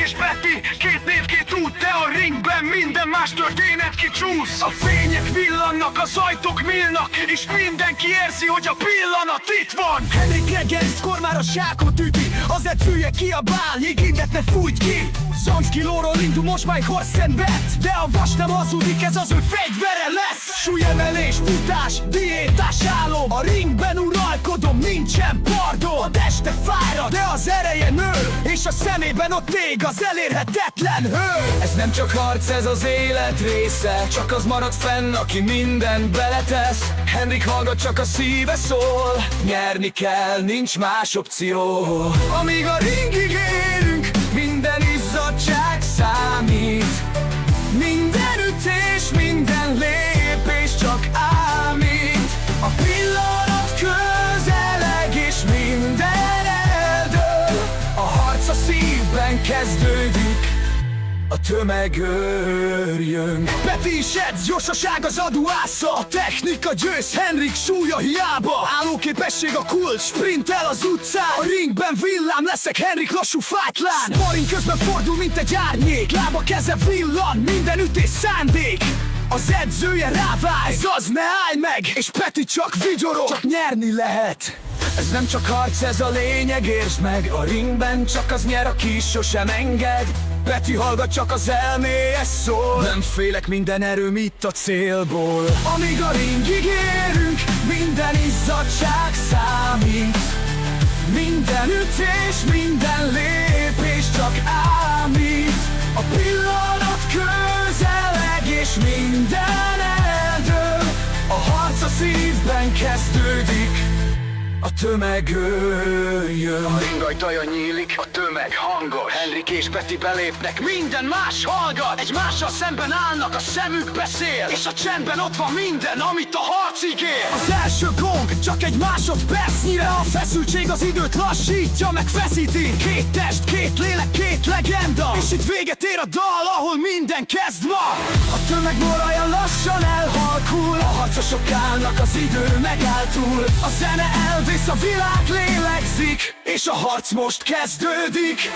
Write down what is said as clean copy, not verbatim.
és Peti, két név, két út, de a ringben minden más történet kicsúsz. A fények villannak, az ajtók nyílnak, és mindenki érzi, hogy a pillanat itt van. Henrik reggeliztkor már a sákot üti, az edzője kiabál, jégindet ne fújt ki. Szanszkilóról indul most már egy hosszenvet, de a vas nem hazudik, ez az ő fegyvere lesz. Súlyemelés, futás, diétás álom, a ringben uralkodom, nincsen pardon. A teste fájra, de az ereje nő, és a szemében ott ég az elérhetetlen hő. Ez nem csak harc, ez az élet része, csak az marad fenn, aki mindent beletesz. Henrik hallgat, csak a szíve szól, nyerni kell, nincs más opció. Amíg a ringig érünk, minden izzadság számít. Minden ütés, minden lépés csak ámít. A pillanat közeleg és minden eldől. A harc a szívben kezdődik, a tömeg őrjön. Peti is edz, gyorsaság az adóásza, a technika győz, Henrik súlya hiába. Állóképesség a kulcs, sprintel az utcán. A ringben villám leszek, Henrik lassú fájtlán. Sparring közben fordul, mint egy árnyék, lába keze villan, minden ütés szándék. Az edzője rávár, ez az, ne állj meg! És Peti csak vigyorog, csak nyerni lehet. Ez nem csak harc, ez a lényeg, értsd meg. A ringben csak az nyer, aki sosem enged. Peti hallgat, csak az elméje szól. Nem félek, minden erőm itt a célból. Amíg a ringig érünk, minden izzadság számít. Minden ütés, minden lépés csak ámít. A pillanat közeleg és minden eldől. A harc a szívben kezdődik, a tömeg jön. A ring ajtaja nyílik, a tömeg hangos. Henrik és Peti belépnek, minden más hallgat. Egymással szemben állnak, a szemük beszél, és a csendben ott van minden, amit a harc ígér. Az első gong csak egy másodpercnyire, a feszültség az időt lassítja, meg feszíti. Két test, két lélek, két legenda, és itt véget ér a dal, ahol minden kezd ma. A tömeg moralja lassan elhalkul, a harcosok állnak, az idő megáll túl. A zene elvész, a világ lélegzik, és a harc most kezdődik.